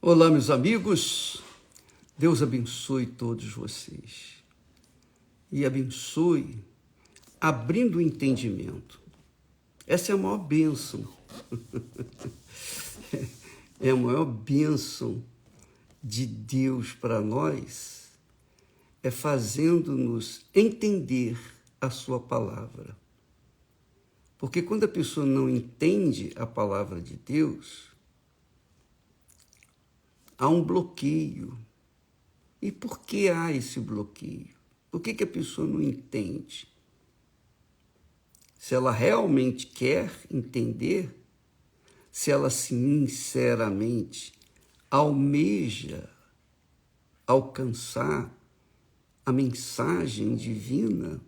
Olá, meus amigos, Deus abençoe todos vocês e abençoe abrindo o entendimento. Essa é a maior bênção, é a maior bênção de Deus para nós, é fazendo-nos entender a sua palavra. Porque quando a pessoa não entende a palavra de Deus, há um bloqueio. E por que há esse bloqueio? Por que a pessoa não entende? Se ela realmente quer entender, se ela sinceramente almeja alcançar a mensagem divina,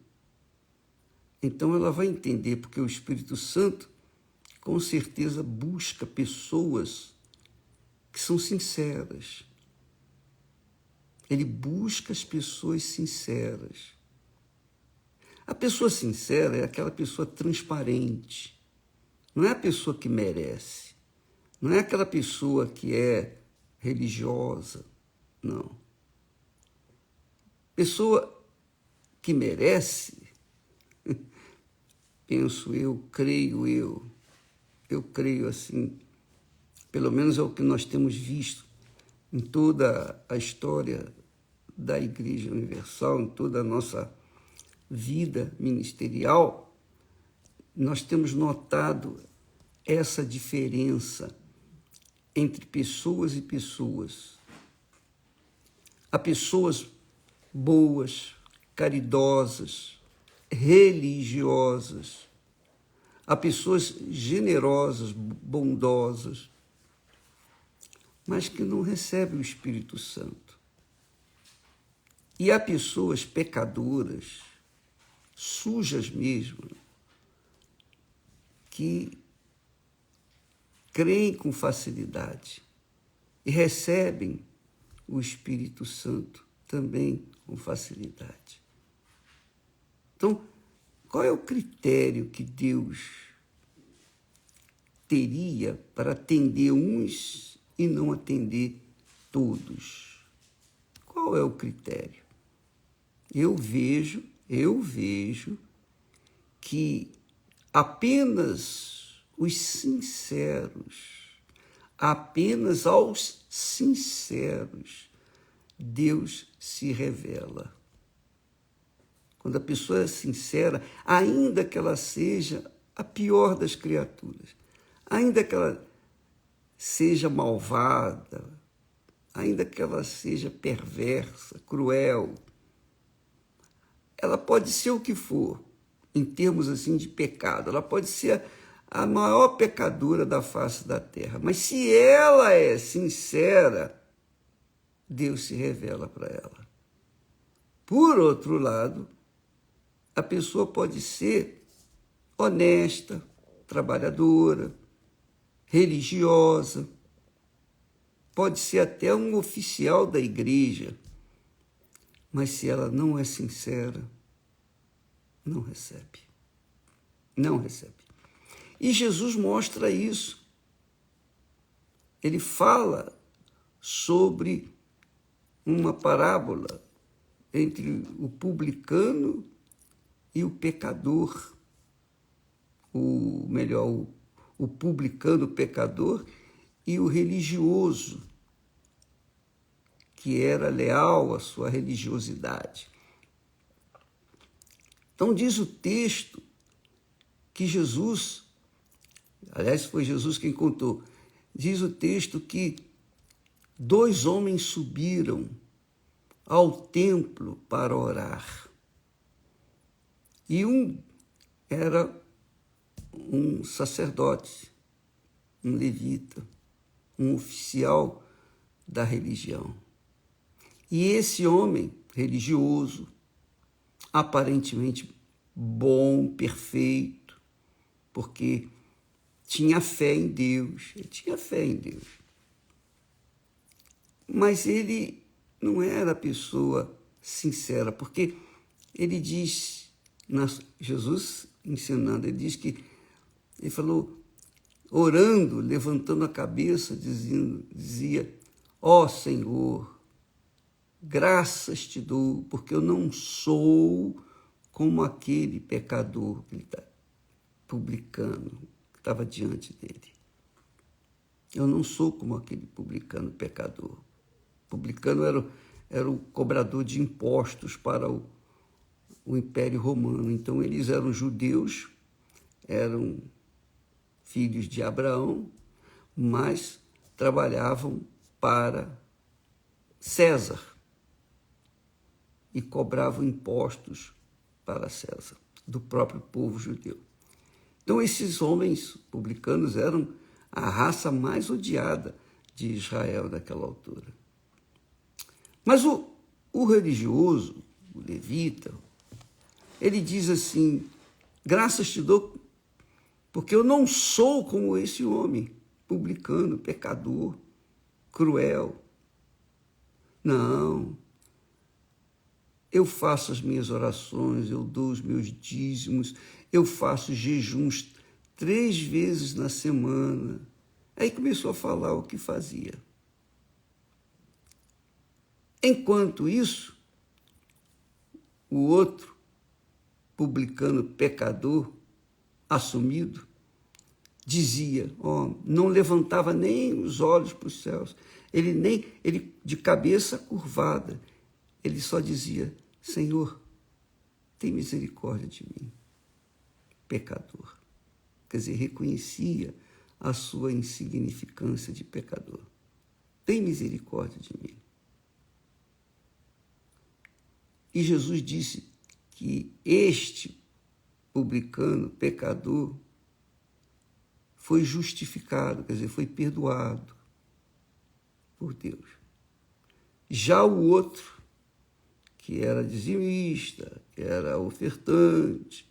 então ela vai entender, porque o Espírito Santo com certeza busca pessoas que são sinceras. Ele busca as pessoas sinceras. A pessoa sincera é aquela pessoa transparente. Não é a pessoa que merece. Não é aquela pessoa que é religiosa. Não. Pessoa que merece, penso eu, eu creio assim, pelo menos é o que nós temos visto em toda a história da Igreja Universal, em toda a nossa vida ministerial, nós temos notado essa diferença entre pessoas e pessoas. Há pessoas boas, caridosas, religiosas, há pessoas generosas, bondosas, mas que não recebem o Espírito Santo. E há pessoas pecadoras, sujas mesmo, que creem com facilidade e recebem o Espírito Santo também com facilidade. Então, qual é o critério que Deus teria para atender uns e não atender todos? Qual é o critério? Eu vejo que apenas os sinceros, apenas aos sinceros, Deus se revela. Quando a pessoa é sincera, ainda que ela seja a pior das criaturas, ainda que ela seja malvada, ainda que ela seja perversa, cruel, ela pode ser o que for, em termos assim de pecado, ela pode ser a maior pecadora da face da terra, mas se ela é sincera, Deus se revela para ela. Por outro lado, a pessoa pode ser honesta, trabalhadora, religiosa, pode ser até um oficial da igreja, mas se ela não é sincera, não recebe. Não recebe. E Jesus mostra isso. Ele fala sobre uma parábola entre o publicano e o pecador, o publicano pecador e o religioso, que era leal à sua religiosidade. Então diz o texto que Jesus, aliás, foi Jesus quem contou, diz o texto que 2 homens subiram ao templo para orar. E um era um sacerdote, um levita, um oficial da religião. E esse homem religioso, aparentemente bom, perfeito, porque tinha fé em Deus, ele tinha fé em Deus. Mas ele não era a pessoa sincera, porque ele diz, Jesus ensinando, ele falou, orando, levantando a cabeça, dizia, Ó Senhor, graças te dou, porque eu não sou como aquele pecador que ele está publicano, que estava diante dele. Eu não sou como aquele publicano pecador. O publicano era o cobrador de impostos para o Império Romano. Então, eles eram judeus, eram filhos de Abraão, mas trabalhavam para César e cobravam impostos para César, do próprio povo judeu. Então, esses homens publicanos eram a raça mais odiada de Israel naquela altura. Mas o religioso, o levita, ele diz assim, graças te dou, porque eu não sou como esse homem, publicano, pecador, cruel. Não, eu faço as minhas orações, eu dou os meus dízimos, eu faço jejuns 3 vezes na semana. Aí começou a falar o que fazia. Enquanto isso, o outro, publicano pecador, assumido, dizia, não levantava nem os olhos para os céus, ele de cabeça curvada, ele só dizia, Senhor, tem misericórdia de mim, pecador. Quer dizer, reconhecia a sua insignificância de pecador. Tem misericórdia de mim. E Jesus disse que este publicano, pecador, foi justificado, quer dizer, foi perdoado por Deus. Já o outro, que era dizimista, que era ofertante,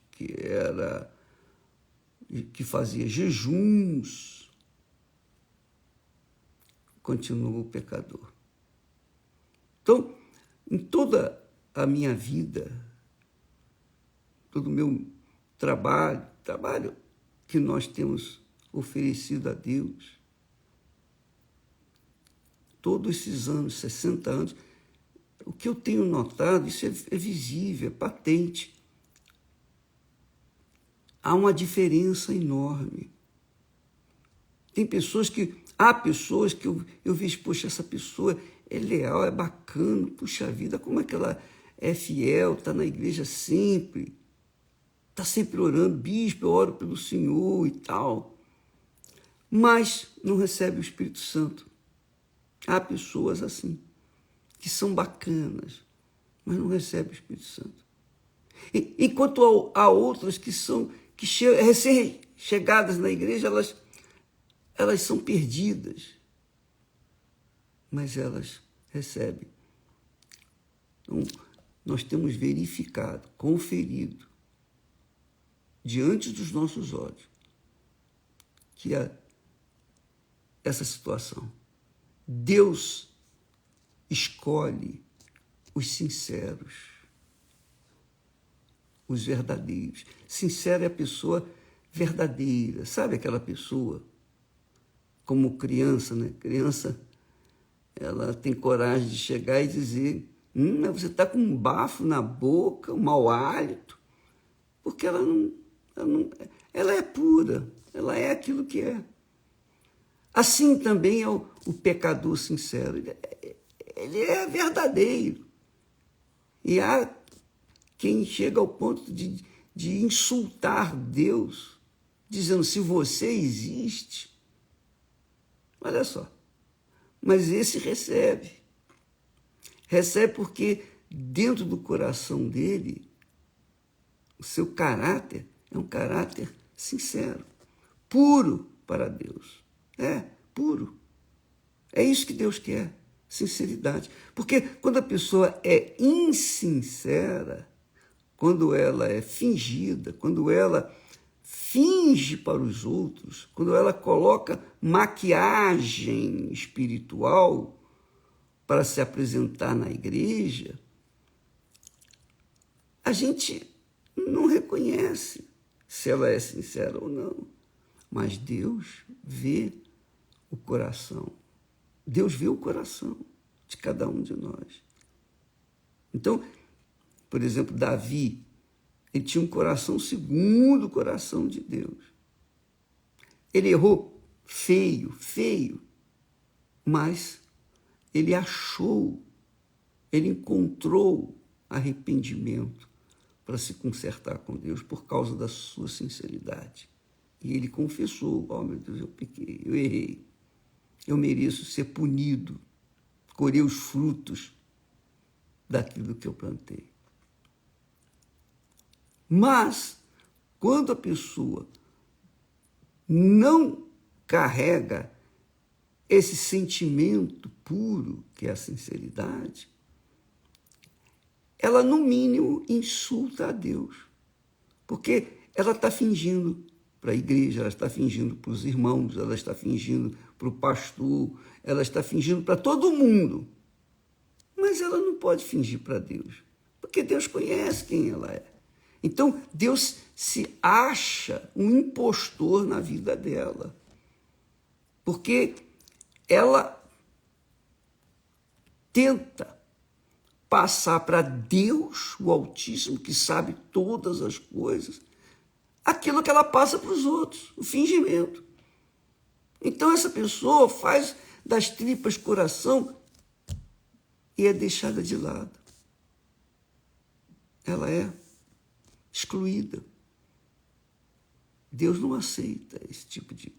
que fazia jejuns, continuou pecador. Então, em toda a minha vida, todo o meu trabalho que nós temos oferecido a Deus, todos esses anos, 60 anos, o que eu tenho notado, isso é visível, é patente. Há uma diferença enorme. Há pessoas que eu vejo, poxa, essa pessoa é leal, é bacana, puxa vida, como é que ela é fiel, está na igreja sempre, está sempre orando, bispo, eu oro pelo Senhor e tal, mas não recebe o Espírito Santo. Há pessoas assim, que são bacanas, mas não recebem o Espírito Santo. Enquanto há outras que recém-chegadas na igreja, elas são perdidas, mas elas recebem. Então, nós temos verificado, conferido, diante dos nossos olhos, que há essa situação. Deus escolhe os sinceros, os verdadeiros. Sincero é a pessoa verdadeira. Sabe aquela pessoa, como criança, né? Criança, ela tem coragem de chegar e dizer, mas você está com um bafo na boca, um mau hálito, porque ela é pura, ela é aquilo que é. Assim também é o pecador sincero, ele é verdadeiro. E há quem chega ao ponto de insultar Deus, dizendo, se você existe, olha só, mas esse recebe porque dentro do coração dele, o seu caráter é um caráter sincero, puro para Deus. Puro. É isso que Deus quer, sinceridade. Porque quando a pessoa é insincera, quando ela é fingida, quando ela finge para os outros, quando ela coloca maquiagem espiritual para se apresentar na igreja, a gente não reconhece se ela é sincera ou não. Mas Deus vê o coração. Deus vê o coração de cada um de nós. Então, por exemplo, Davi, ele tinha um coração segundo o coração de Deus. Ele errou feio, mas ele achou, ele encontrou arrependimento para se consertar com Deus por causa da sua sinceridade. E ele confessou: oh, meu Deus, eu pequei, eu errei, eu mereço ser punido, colher os frutos daquilo que eu plantei. Mas, quando a pessoa não carrega esse sentimento puro, que é a sinceridade, ela, no mínimo, insulta a Deus. Porque ela está fingindo para a igreja, ela está fingindo para os irmãos, ela está fingindo para o pastor, ela está fingindo para todo mundo. Mas ela não pode fingir para Deus, porque Deus conhece quem ela é. Então, Deus se acha um impostor na vida dela, porque ela tenta passar para Deus, o Altíssimo, que sabe todas as coisas, aquilo que ela passa para os outros, o fingimento. Então, essa pessoa faz das tripas coração e é deixada de lado. Ela é excluída. Deus não aceita esse tipo de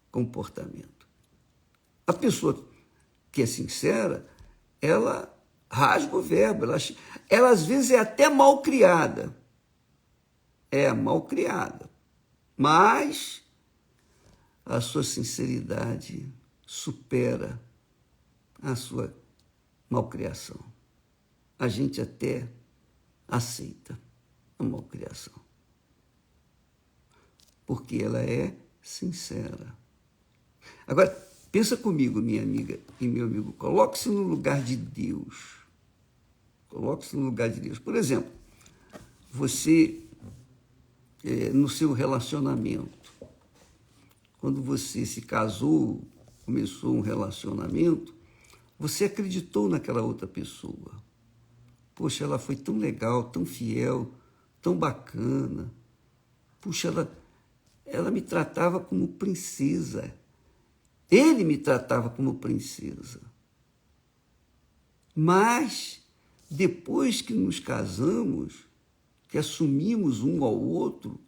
comportamento. A pessoa que é sincera, ela rasga o verbo, ela às vezes é até mal criada. É mal criada. Mas a sua sinceridade supera a sua malcriação. A gente até aceita a malcriação, porque ela é sincera. Agora, pensa comigo, minha amiga e meu amigo, coloque-se no lugar de Deus. Coloque-se no lugar de Deus. Por exemplo, você, no seu relacionamento, quando você se casou, começou um relacionamento, você acreditou naquela outra pessoa. Poxa, ela foi tão legal, tão fiel, tão bacana. Puxa, ela me tratava como princesa. Ele me tratava como princesa. Mas, depois que nos casamos, que assumimos um ao outro,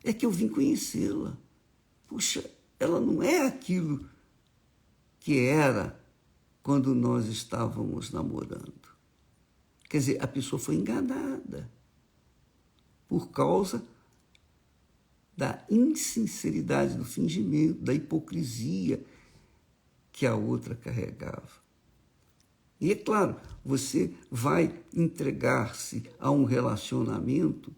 é que eu vim conhecê-la. Puxa, ela não é aquilo que era quando nós estávamos namorando. Quer dizer, a pessoa foi enganada por causa da insinceridade, do fingimento, da hipocrisia que a outra carregava. E é claro, você vai entregar-se a um relacionamento,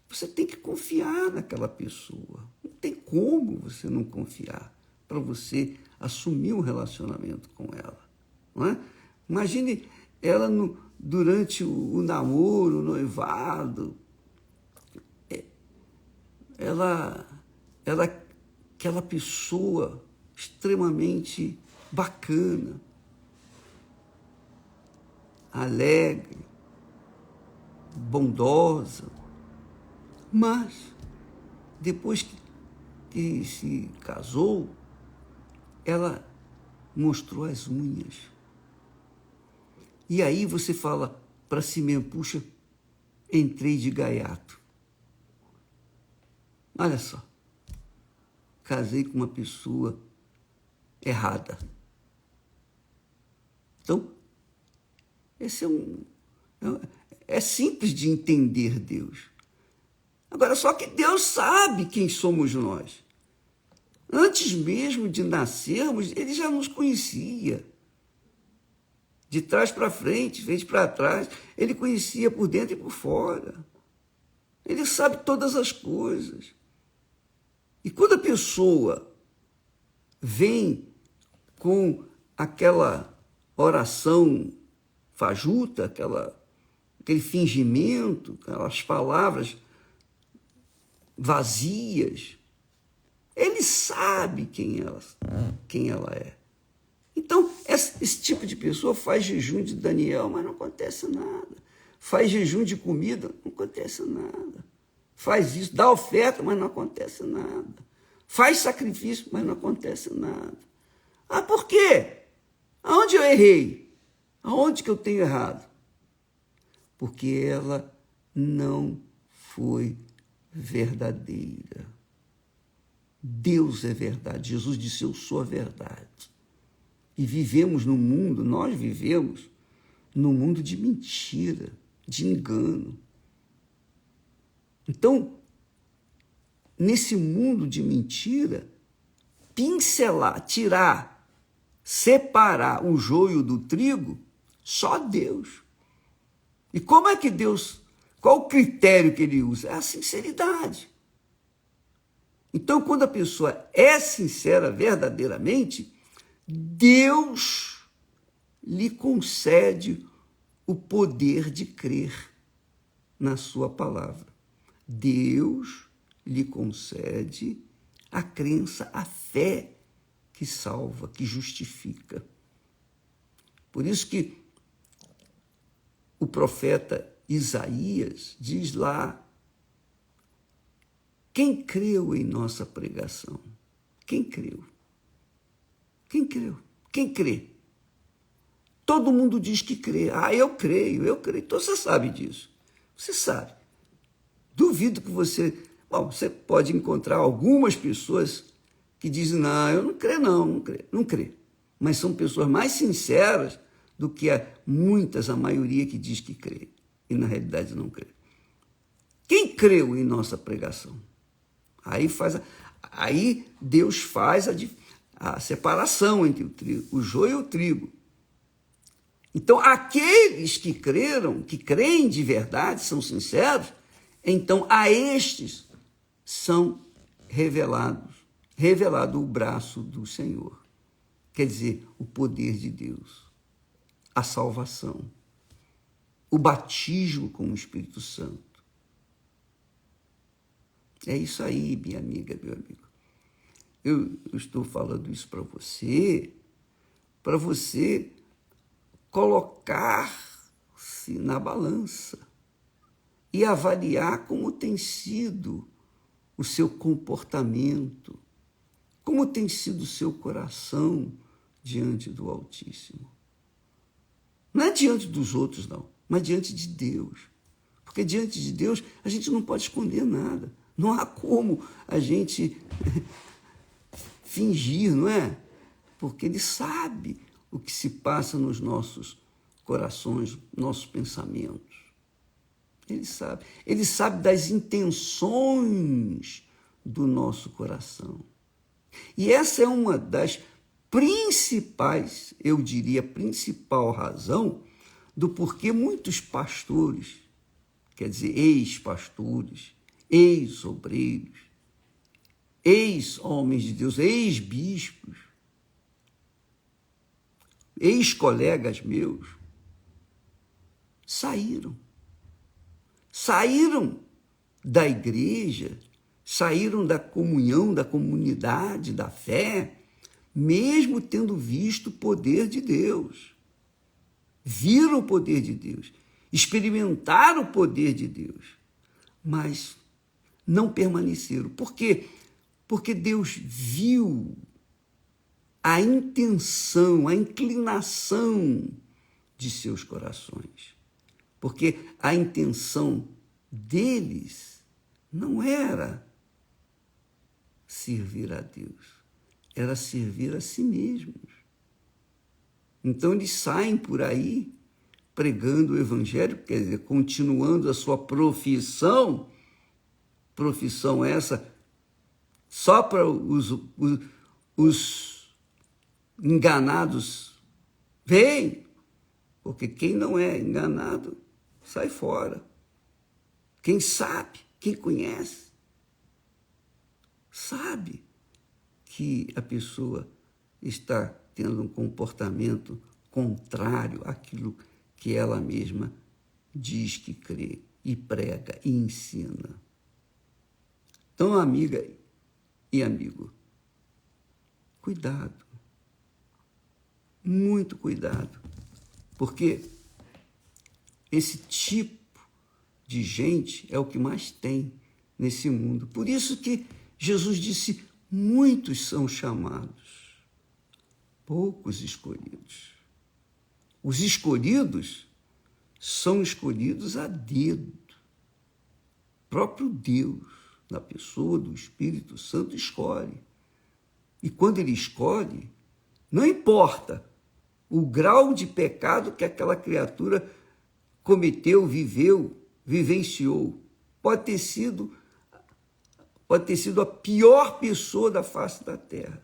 você tem que confiar naquela pessoa. Não tem como você não confiar para você assumir um relacionamento com ela. Não é? Imagine ela durante o namoro, o noivado, ela aquela pessoa extremamente bacana, alegre, bondosa, mas depois que se casou, ela mostrou as unhas. E aí você fala para si mesmo: puxa, entrei de gaiato. Olha só, casei com uma pessoa errada. Então, esse é simples de entender Deus. Agora, só que Deus sabe quem somos nós. Antes mesmo de nascermos, Ele já nos conhecia. De trás para frente, frente para trás, Ele conhecia por dentro e por fora. Ele sabe todas as coisas. E quando a pessoa vem com aquela oração fajuta, aquele fingimento, aquelas palavras vazias, ele sabe quem ela é. Então, esse tipo de pessoa faz jejum de Daniel, mas não acontece nada. Faz jejum de comida, não acontece nada. Faz isso, dá oferta, mas não acontece nada. Faz sacrifício, mas não acontece nada. Ah, por quê? Aonde eu errei? Aonde que eu tenho errado? Porque ela não foi verdadeira. Deus é verdade. Jesus disse, eu sou a verdade. E vivemos no mundo, nós vivemos no mundo de mentira, de engano. Então, nesse mundo de mentira, pincelar, tirar, separar o joio do trigo, só Deus. E como é que Deus, qual o critério que ele usa? É a sinceridade. Então, quando a pessoa é sincera verdadeiramente, Deus lhe concede o poder de crer na sua palavra. Deus lhe concede a crença, a fé que salva, que justifica. Por isso que o profeta Isaías diz lá, quem creu em nossa pregação? Quem creu? Quem creu? Quem crê? Todo mundo diz que crê. Ah, eu creio. Então você sabe disso. Você sabe. Duvido que você... Bom, você pode encontrar algumas pessoas que dizem, não, eu não creio, não creio. Mas são pessoas mais sinceras do que a maioria que diz que crê. E na realidade não crê. Quem creu em nossa pregação? Aí Deus faz a separação entre o joio e o trigo. Então, aqueles que creram, que creem de verdade, são sinceros, então a estes são revelado o braço do Senhor. Quer dizer, o poder de Deus, a salvação, o batismo com o Espírito Santo. É isso aí, minha amiga, meu amigo. Eu estou falando isso para você colocar-se na balança e avaliar como tem sido o seu comportamento, como tem sido o seu coração diante do Altíssimo. Não é diante dos outros, não, mas diante de Deus. Porque diante de Deus a gente não pode esconder nada. Não há como a gente fingir, não é? Porque Ele sabe o que se passa nos nossos corações, nossos pensamentos. Ele sabe das intenções do nosso coração. E essa é uma das principais, eu diria, principal razão do porquê muitos pastores, quer dizer, ex-pastores, ex-obreiros, ex-homens de Deus, ex-bispos, ex-colegas meus, saíram da igreja, saíram da comunhão, da comunidade, da fé, mesmo tendo visto o poder de Deus. Viram o poder de Deus, experimentaram o poder de Deus, mas não permaneceram. Por quê? Porque Deus viu a intenção, a inclinação de seus corações. Porque a intenção deles não era servir a Deus, era servir a si mesmos. Então eles saem por aí pregando o evangelho, quer dizer, continuando a sua profissão essa só para os enganados vem, porque quem não é enganado sai fora. Quem sabe, quem conhece, sabe que a pessoa está tendo um comportamento contrário àquilo que ela mesma diz que crê e prega e ensina. Então, amiga e amigo, cuidado. muito cuidado, porque esse tipo de gente é o que mais tem nesse mundo. Por isso que Jesus disse, muitos são chamados, poucos escolhidos. Os escolhidos são escolhidos a dedo. O próprio Deus, na pessoa do Espírito Santo, escolhe. E quando ele escolhe, não importa o grau de pecado que aquela criatura cometeu, viveu, vivenciou. Pode ter sido a pior pessoa da face da terra.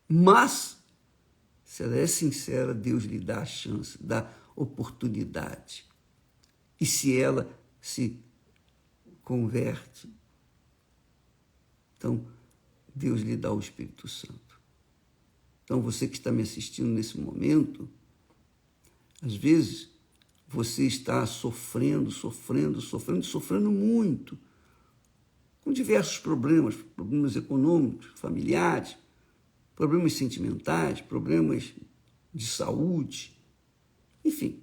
Mas, se ela é sincera, Deus lhe dá a chance, dá oportunidade. E se ela se converte, então Deus lhe dá o Espírito Santo. Então, você que está me assistindo nesse momento, às vezes você está sofrendo muito, com diversos problemas econômicos, familiares, problemas sentimentais, problemas de saúde, enfim,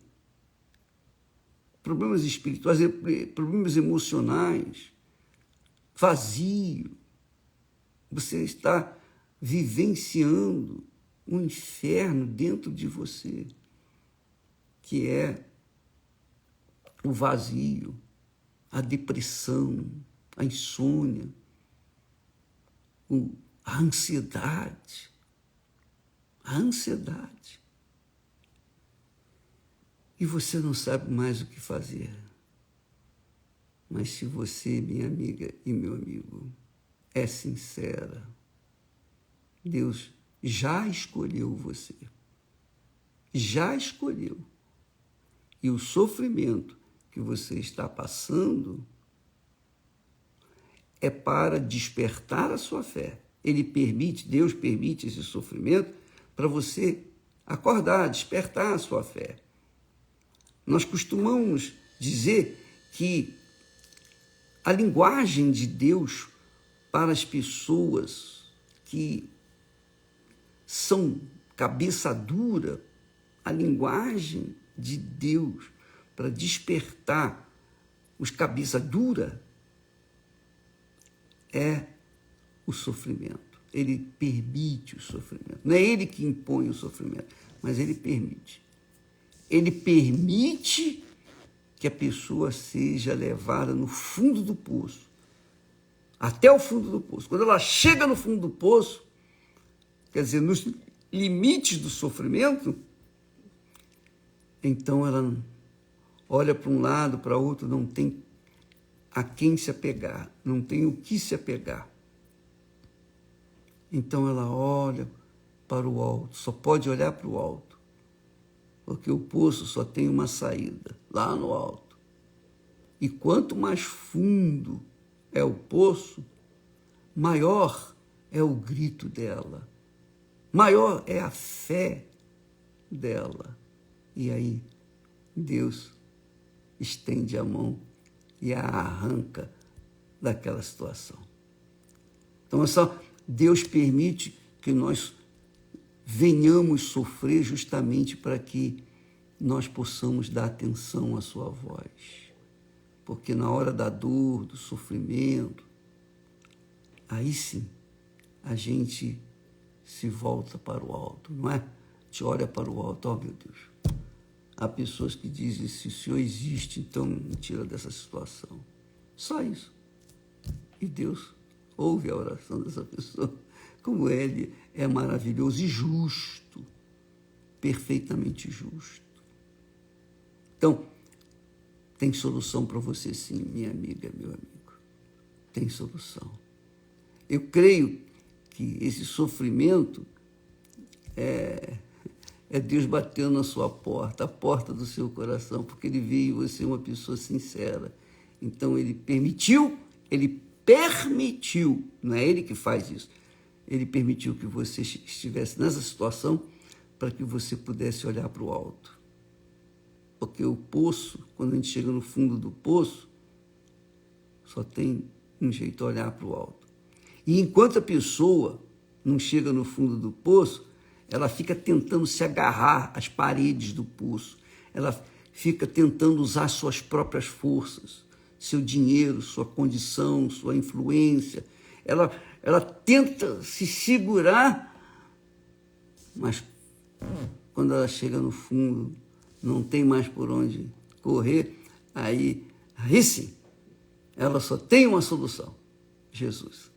problemas espirituais, problemas emocionais, vazio. Você está vivenciando um inferno dentro de você, que é o vazio, a depressão, a insônia, a ansiedade. E você não sabe mais o que fazer. Mas se você, minha amiga e meu amigo, é sincera, Deus já escolheu você. Já escolheu. E o sofrimento que você está passando é para despertar a sua fé. Deus permite esse sofrimento para você acordar, despertar a sua fé. Nós costumamos dizer que a linguagem de Deus para as pessoas que são cabeça dura, a linguagem de Deus para despertar os cabeça dura é o sofrimento. Ele permite o sofrimento. Não é ele que impõe o sofrimento, mas ele permite. Ele permite que a pessoa seja levada no fundo do poço, até o fundo do poço. Quando ela chega no fundo do poço, quer dizer, nos limites do sofrimento, então ela olha para um lado, para outro, não tem a quem se apegar, não tem o que se apegar. Então ela olha para o alto, só pode olhar para o alto, porque o poço só tem uma saída, lá no alto. E quanto mais fundo é o poço, maior é o grito dela, maior é a fé dela. E aí Deus estende a mão e a arranca daquela situação. Então, Deus permite que nós venhamos sofrer justamente para que nós possamos dar atenção à sua voz. Porque na hora da dor, do sofrimento, aí sim a gente se volta para o alto, não é? A gente olha para o alto, oh meu Deus. Há pessoas que dizem, se o Senhor existe, então me tira dessa situação. Só isso. E Deus ouve a oração dessa pessoa. Como ele é maravilhoso e justo, perfeitamente justo. Então, tem solução para você sim, minha amiga, meu amigo. Tem solução. Eu creio que esse sofrimento é Deus batendo na sua porta, a porta do seu coração, porque ele viu você uma pessoa sincera. Então, ele permitiu, não é ele que faz isso, ele permitiu que você estivesse nessa situação para que você pudesse olhar para o alto. Porque o poço, quando a gente chega no fundo do poço, só tem um jeito, olhar para o alto. E enquanto a pessoa não chega no fundo do poço, ela fica tentando se agarrar às paredes do poço, ela fica tentando usar suas próprias forças, seu dinheiro, sua condição, sua influência. Ela tenta se segurar, mas quando ela chega no fundo, não tem mais por onde correr, aí sim, ela só tem uma solução: Jesus.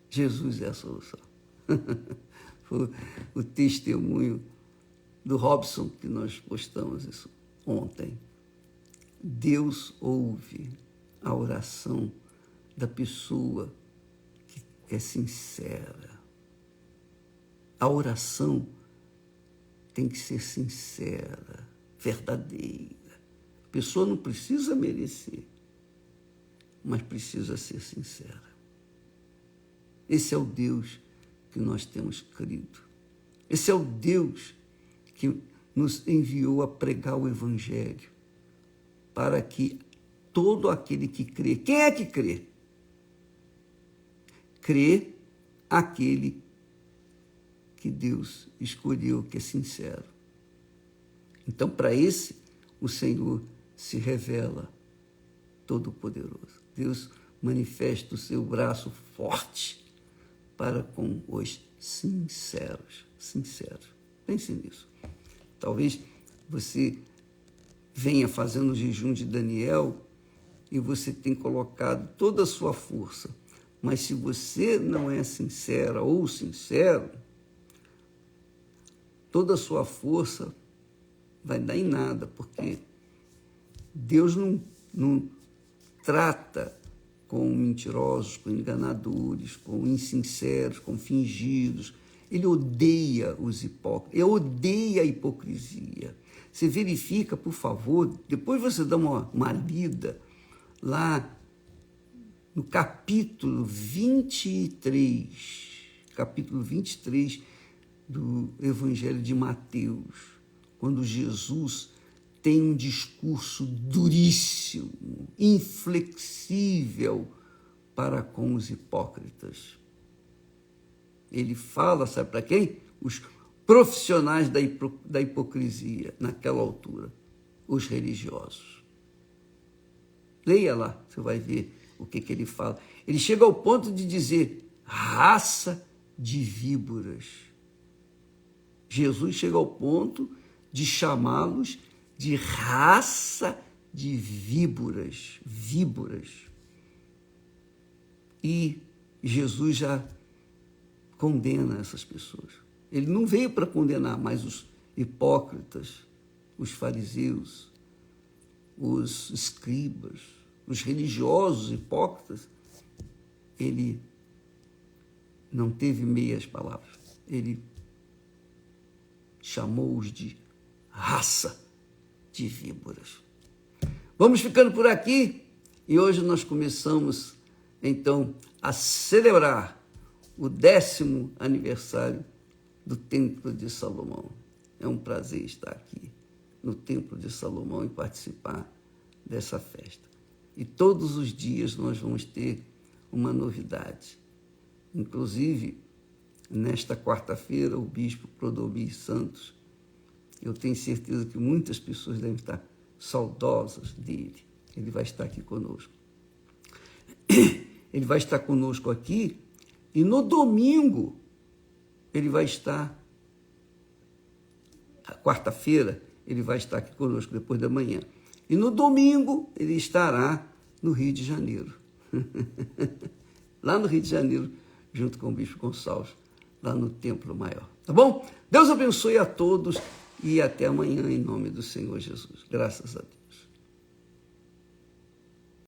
Jesus é a solução. Foi o testemunho do Robson que nós postamos isso ontem. Deus ouve a oração da pessoa que é sincera. A oração tem que ser sincera, verdadeira. A pessoa não precisa merecer, mas precisa ser sincera. Esse é o Deus que nós temos crido. Esse é o Deus que nos enviou a pregar o Evangelho, para que todo aquele que crê... Quem é que crê? Crê aquele que Deus escolheu, que é sincero. Então, para esse, o Senhor se revela todo-poderoso. Deus manifesta o seu braço forte para com os sinceros. Sinceros. Pense nisso. Talvez você venha fazendo o jejum de Daniel e você tem colocado toda a sua força. Mas se você não é sincera ou sincero, toda a sua força vai dar em nada, porque Deus não trata com mentirosos, com enganadores, com insinceros, com fingidos. Ele odeia os hipócritas, ele odeia a hipocrisia. Você verifica, por favor, depois você dá uma lida lá no capítulo 23 do Evangelho de Mateus, quando Jesus tem um discurso duríssimo, inflexível para com os hipócritas. Ele fala, sabe para quem? Os profissionais da hipocrisia, naquela altura, os religiosos. Leia lá, você vai ver o que ele fala. Ele chega ao ponto de dizer: raça de víboras. Jesus chega ao ponto de chamá-los de raça de víboras. E Jesus já condena essas pessoas. Ele não veio para condenar mais os hipócritas, os fariseus, os escribas, os religiosos hipócritas. Ele não teve meias palavras. Ele chamou-os de raça de víboras. Vamos ficando por aqui e hoje nós começamos, então, a celebrar o 10º aniversário do Templo de Salomão. É um prazer estar aqui no Templo de Salomão e participar dessa festa. E todos os dias nós vamos ter uma novidade. Inclusive, nesta quarta-feira, o bispo Clodomir Santos, eu tenho certeza que muitas pessoas devem estar saudosas dele. Ele vai estar aqui conosco. Ele vai estar conosco aqui e no domingo ele vai estar, quarta-feira, ele vai estar aqui conosco depois da manhã. E no domingo ele estará no Rio de Janeiro. Lá no Rio de Janeiro, junto com o bispo Gonçalves, lá no Templo Maior. Tá bom? Deus abençoe a todos e até amanhã, em nome do Senhor Jesus. Graças a Deus.